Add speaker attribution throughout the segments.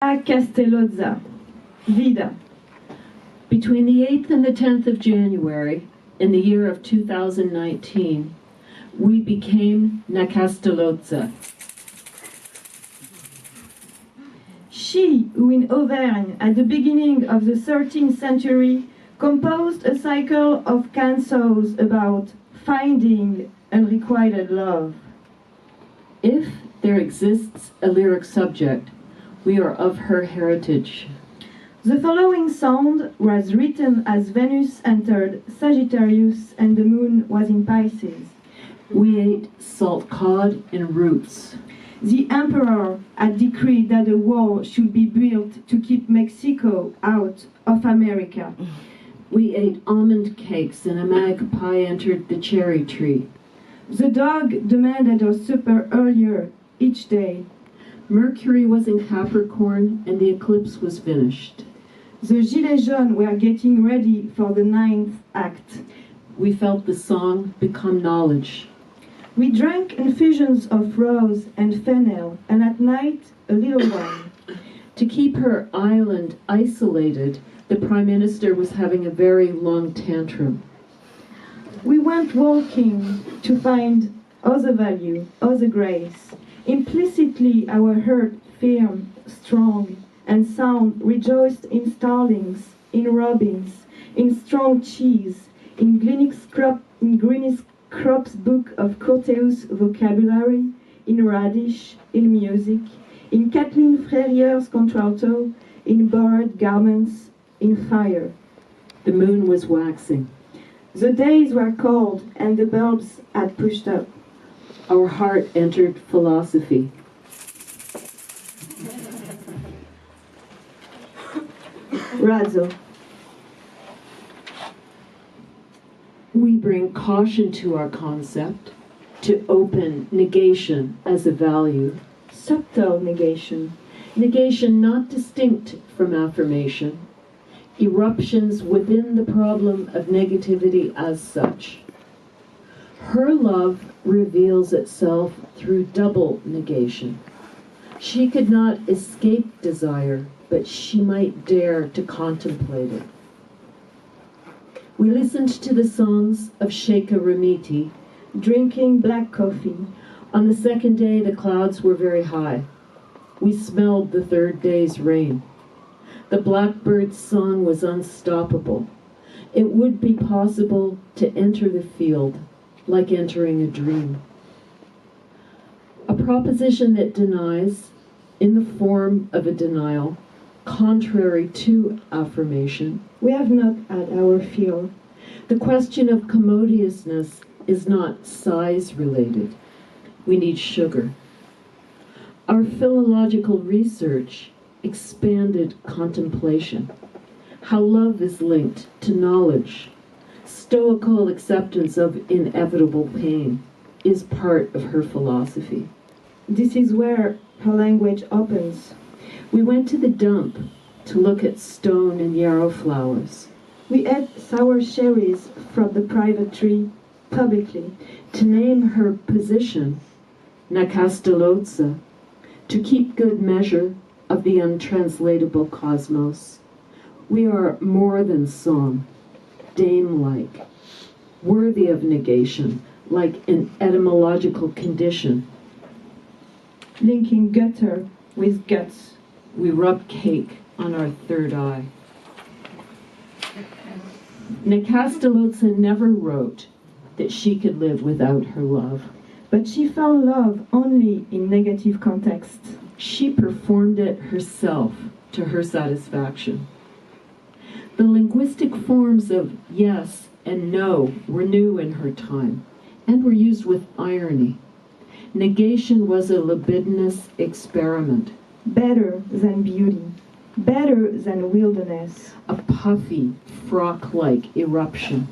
Speaker 1: Castellozza, Vida.
Speaker 2: Between the 8th and the 10th of January, in the year of 2019, we became Castellozza.
Speaker 1: She, who in Auvergne, at the beginning of the 13th century, composed a cycle of cansos about finding unrequited love.
Speaker 2: If there exists a lyric subject, we are of her heritage.
Speaker 1: The following song was written as Venus entered Sagittarius and the moon was in Pisces.
Speaker 2: We ate salt cod and roots.
Speaker 1: The emperor had decreed that a wall should be built to keep Mexico out of America.
Speaker 2: We ate almond cakes and a magpie entered the cherry tree.
Speaker 1: The dog demanded our supper earlier each day.
Speaker 2: Mercury was in Capricorn and the eclipse was finished.
Speaker 1: The Gilets jaunes were getting ready for the 9th act.
Speaker 2: We felt the song become knowledge.
Speaker 1: We drank infusions of rose and fennel, and at night a little wine.
Speaker 2: To keep her island isolated, the Prime Minister was having a very long tantrum.
Speaker 1: We went walking to find other value, other grace. Implicitly our heart firm, strong, and sound rejoiced in starlings, in robins, in strong cheese, in Greenis Crop's book of Corteus vocabulary, in radish, in music, in Kathleen Frérier's contralto, in borrowed garments, in fire.
Speaker 2: The moon was waxing.
Speaker 1: The days were cold and the bulbs had pushed up.
Speaker 2: Our heart entered philosophy.
Speaker 1: Razzo.
Speaker 2: We bring caution to our concept, to open negation as a value.
Speaker 1: Subtle negation.
Speaker 2: Negation not distinct from affirmation. Eruptions within the problem of negativity as such. Her love reveals itself through double negation. She could not escape desire, but she might dare to contemplate it. We listened to the songs of Sheikha Ramiti,
Speaker 1: Drinking black coffee.
Speaker 2: On the second day, the clouds were very high. We smelled the third day's rain. The blackbird's song was unstoppable. It would be possible to enter the field like entering a dream. A proposition that denies, in the form of a denial, contrary to affirmation.
Speaker 1: We have not had our fill.
Speaker 2: The question of commodiousness is not size related. We need sugar. Our philological research expanded contemplation. How love is linked to knowledge. Stoical acceptance of inevitable pain is part of her philosophy.
Speaker 1: This is where her language opens.
Speaker 2: We went to the dump to look at stone and yarrow flowers.
Speaker 1: We ate sour cherries from the private tree publicly.
Speaker 2: To name her position, Castellozza, to keep good measure of the untranslatable cosmos. We are more than song, dame-like, worthy of negation, like an etymological condition.
Speaker 1: Linking gutter with guts.
Speaker 2: We rub cake on our third eye. Castellozza never wrote that she could live without her love.
Speaker 1: But she found love only in negative contexts.
Speaker 2: She performed it herself to her satisfaction. The linguistic forms of yes and no were new in her time and were used with irony. Negation was a libidinous experiment.
Speaker 1: Better than beauty. Better than wilderness.
Speaker 2: A puffy, frock-like eruption.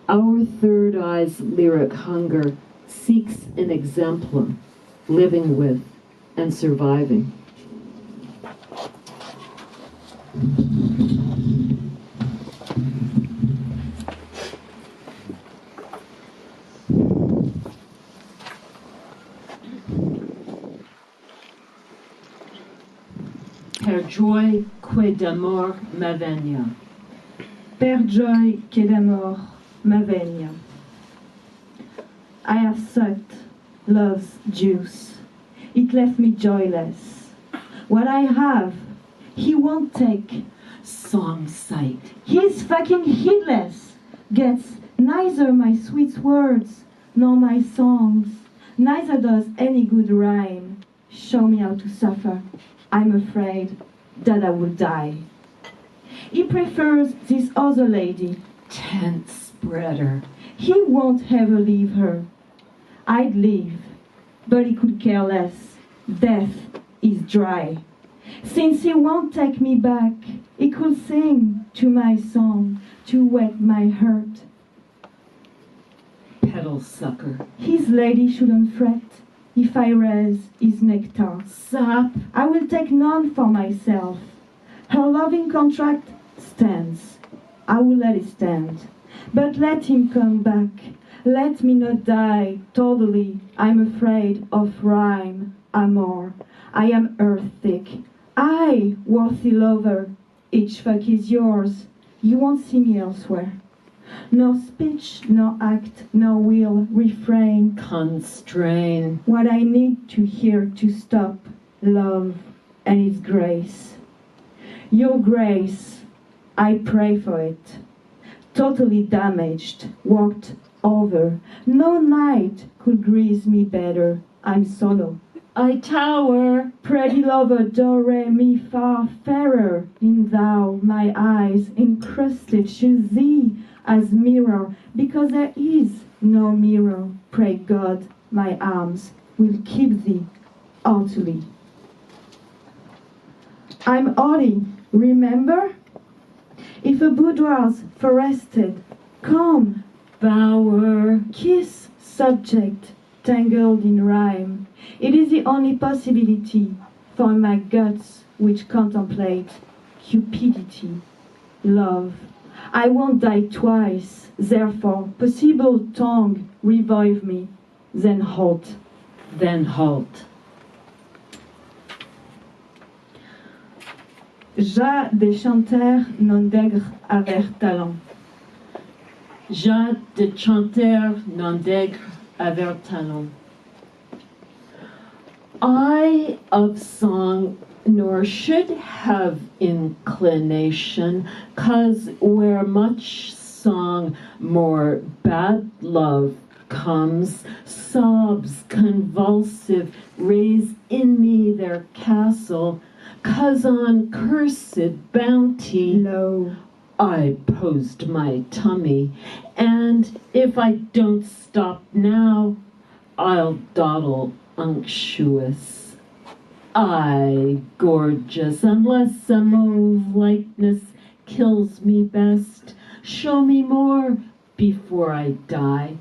Speaker 2: Our third eye's lyric hunger seeks an exemplum, living with and surviving. per joy que d'amor me venia.
Speaker 1: Per joy che d'amor me venia. I have sucked love's juice. It left me joyless. What I have, he won't take.
Speaker 2: Song sight.
Speaker 1: He's fucking heedless. Gets neither my sweet words nor my songs. Neither does any good rhyme. Show me how to suffer. I'm afraid that I will die. He prefers this other lady.
Speaker 2: Tent spreader.
Speaker 1: He won't ever leave her. I'd leave, but he could care less. Death is dry. Since he won't take me back, he could sing to my song to wet my hurt.
Speaker 2: Pedal sucker.
Speaker 1: His lady shouldn't fret if I raise his nectar.
Speaker 2: Sap.
Speaker 1: I will take none for myself. Her loving contract stands. I will let it stand. But let him come back. Let me not die totally. I'm afraid of rhyme, amor. I am earth-thick. I, worthy lover. Each fuck is yours. You won't see me elsewhere. No speech, no act, no will, refrain.
Speaker 2: Constrain.
Speaker 1: What I need to hear to stop love and its grace. Your grace, I pray for it. Totally damaged, walked over. No night could grease me better. I'm solo.
Speaker 2: I tower.
Speaker 1: Pretty lover, do re mi far fairer in thou, my eyes encrusted should thee as mirror, because there is no mirror. Pray God, my arms will keep thee heartily. I'm haughty, remember? If a boudoir's forested, come, bower, kiss, subject, tangled in rhyme. It is the only possibility for my guts which contemplate cupidity, love. I won't die twice, therefore, possible tongue revive me, then halt.
Speaker 2: Then halt.
Speaker 1: Ja des chanteurs non d'aigre aver talent.
Speaker 2: Ja de chanteur non d'aigre aver talent. I of song nor should have inclination, 'cause where much song more bad love comes, sobs convulsive raise in me their castle, 'cause on cursed bounty
Speaker 1: Lo,
Speaker 2: I posed my tummy, and if I don't stop now, I'll dawdle unctuous. I, gorgeous, unless a mauve likeness kills me best, show me more before I die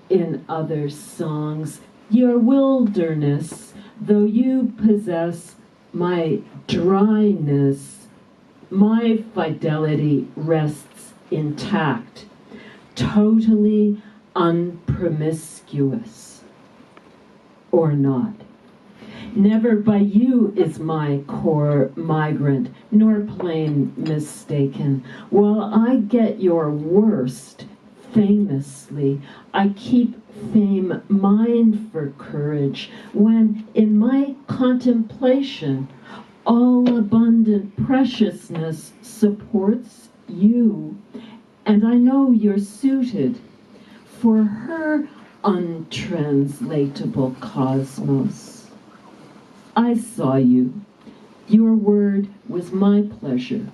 Speaker 2: in other songs. Your wilderness, though you possess my dryness, my fidelity rests intact, totally unpromiscuous, or not. Never by you is my core migrant, nor plain mistaken. While I get your worst famously, I keep fame mine for courage, when in my contemplation all abundant preciousness supports you, and I know you're suited for her untranslatable cosmos. I saw you. Your word was my pleasure.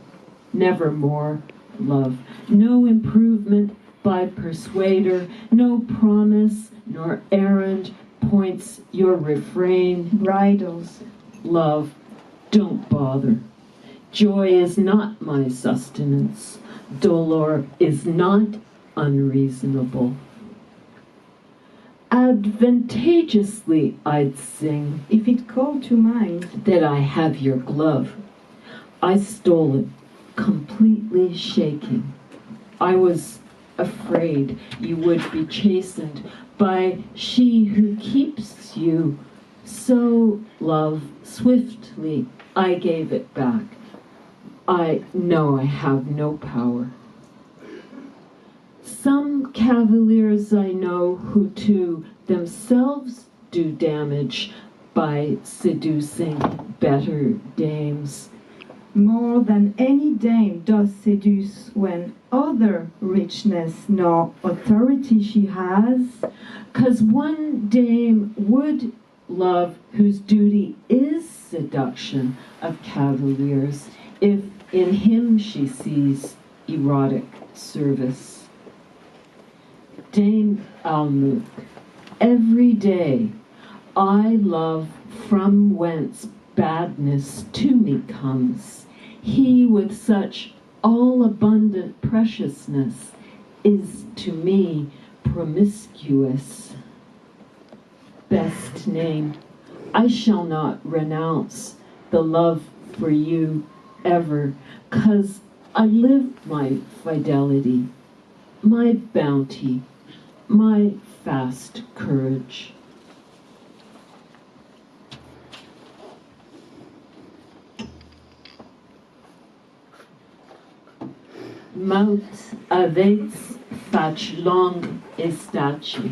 Speaker 2: Never more love. No improvement by persuader, no promise nor errand points your refrain.
Speaker 1: bridles.
Speaker 2: Love, don't bother. Joy is not my sustenance. Dolor is not unreasonable. Advantageously I'd sing
Speaker 1: If it called to mind,
Speaker 2: that I have your glove. I stole it, completely shaking. I was afraid you would be chastened by she who keeps you. So, love, swiftly I gave it back. I know I have no power. Some cavaliers I know who too themselves do damage by seducing better dames.
Speaker 1: More than any dame does seduce when other richness nor authority she has.
Speaker 2: 'Cause one dame would love whose duty is seduction of cavaliers, if in him she sees erotic service. Dame Almuk, every day I love from whence badness to me comes. He with such all-abundant preciousness is to me promiscuous. Best name, I shall not renounce the love for you ever, 'cause I live my fidelity, my bounty, my fast courage. Mount aveți faci long estaci.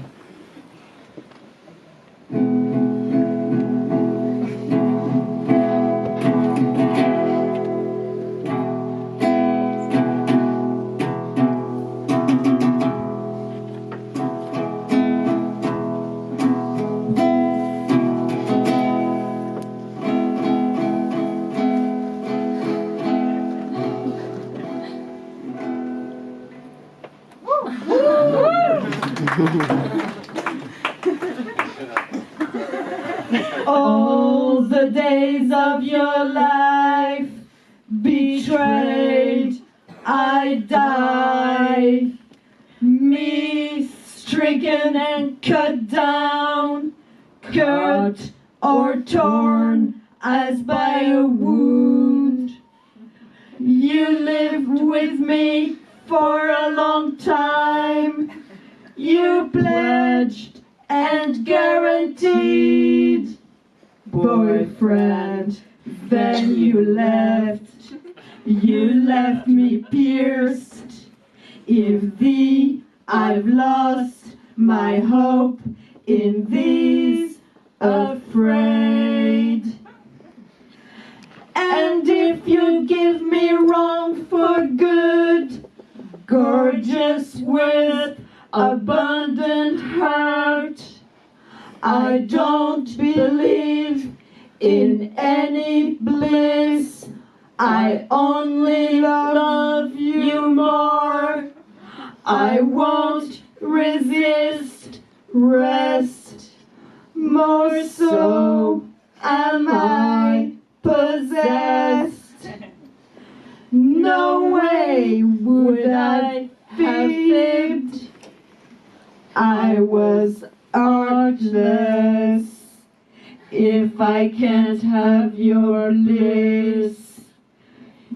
Speaker 1: All the days of your life betrayed, I die. Me stricken and cut down, cut or torn as by a wound. You lived with me for a long time. You pledged and guaranteed, boyfriend, then you left. You left me pierced. If thee I've lost my hope, in these afraid. And if you give me wrong for good, gorgeous with abundant heart, I don't believe in any bliss. I only love you more. I won't resist, rest. More so am I possessed. No way would I have fibbed. I was artless. If I can't have your bliss,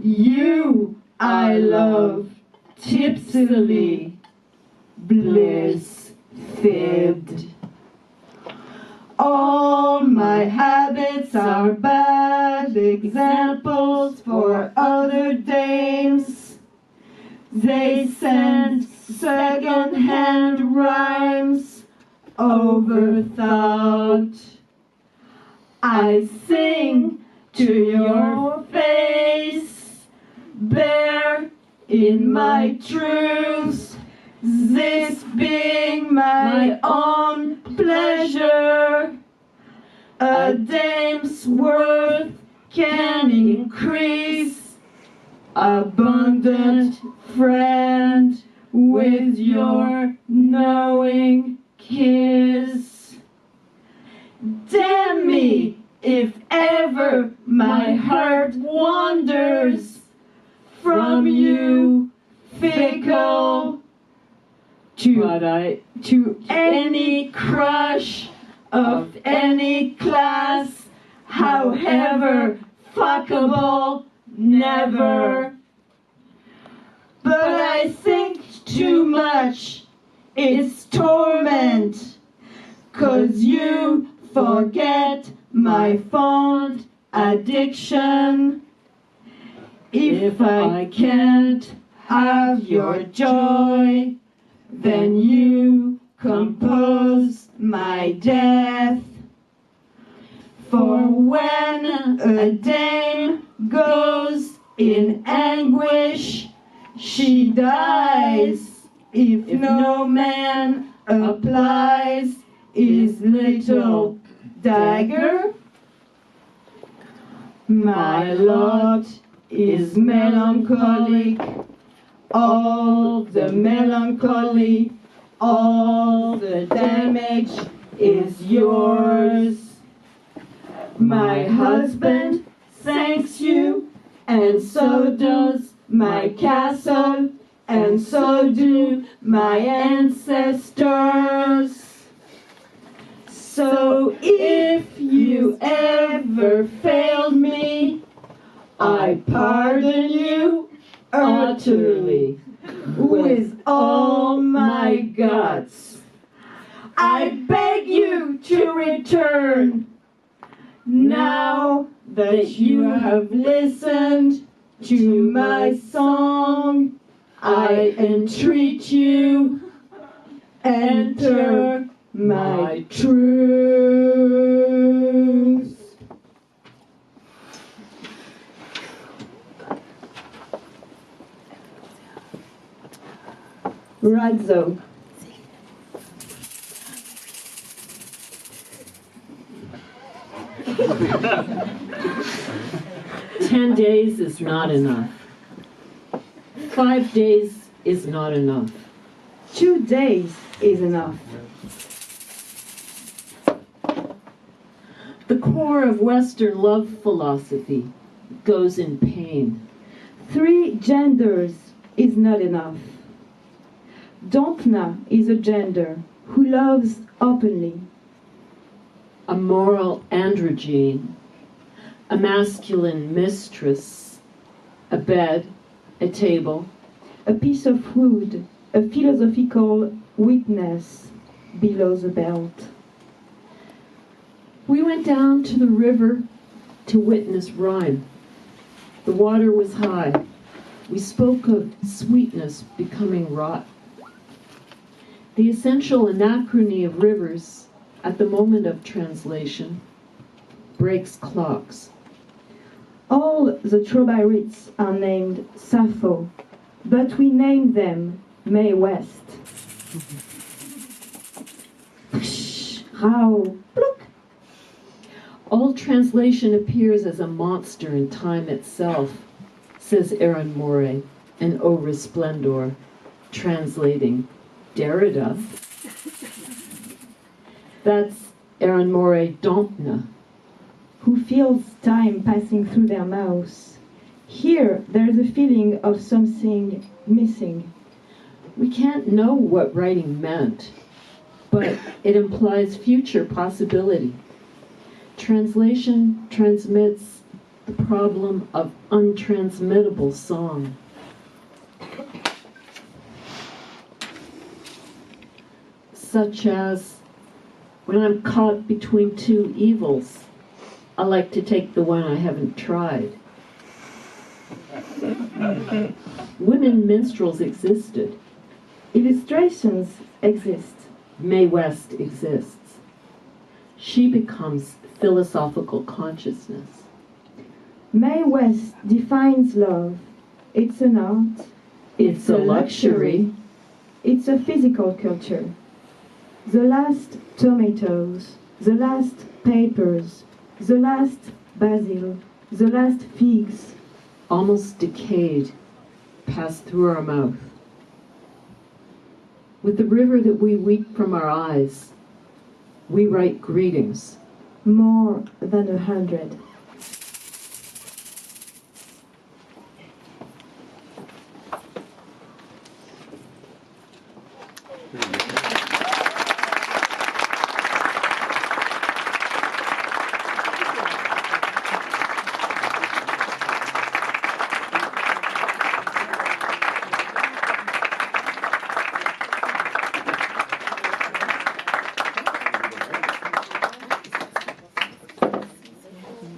Speaker 1: you I love tipsily, bliss fibbed. All my habits are bad examples for other dames. They send second-hand rhymes overthought. I sing to your face, bear in my truth, this being my own pleasure. A dame's worth can increase, abundant friend, with your knowing kiss. Damn me if ever my heart wanders from you, fickle, to any crush of any class, however fuckable, never. But I think too much, it's torment, 'cause you forget my fond addiction. If I can't have your joy, then you compose my death. For when a dame goes in anguish, she dies if no man applies his little dagger. My lot is melancholic, all the melancholy, all the damage is yours. My husband thanks you, and so does my castle, and so do my ancestors. So if you ever failed me, I pardon you utterly with all my guts. I beg you to return. Now that you have listened to my song, I entreat you, enter my truth. Razzo.
Speaker 2: 10 days is not enough. 5 days is not enough.
Speaker 1: 2 days is enough.
Speaker 2: The core of Western love philosophy goes in pain.
Speaker 1: 3 genders is not enough. Dompna is a gender who loves openly.
Speaker 2: A moral androgyne, a masculine mistress, a bed, a table,
Speaker 1: a piece of wood, a philosophical witness below the belt.
Speaker 2: We went down to the river to witness rhyme. The water was high. We spoke of sweetness becoming rot. The essential anachrony of rivers at the moment of translation breaks clocks.
Speaker 1: All the Trobarites are named Sappho, but we name them Mae West. How? Pluk.
Speaker 2: All translation appears as a monster in time itself, says Aaron Moray in O Resplendor, translating Derrida. That's Aaron Moray Dompna.
Speaker 1: Who feels time passing through their mouths. Here, there's a feeling of something missing.
Speaker 2: We can't know what writing meant, but it implies future possibility. Translation transmits the problem of untransmittable song. Such as, when I'm caught between 2 evils, I like to take the one I haven't tried. Women minstrels existed.
Speaker 1: Illustrations exist.
Speaker 2: Mae West exists. She becomes philosophical consciousness.
Speaker 1: Mae West defines love. It's an art.
Speaker 2: It's a luxury.
Speaker 1: It's a physical culture. The last tomatoes, the last papers, the last basil, the last figs,
Speaker 2: almost decayed, passed through our mouth. With the river that we weep from our eyes, we write greetings.
Speaker 1: more than 100.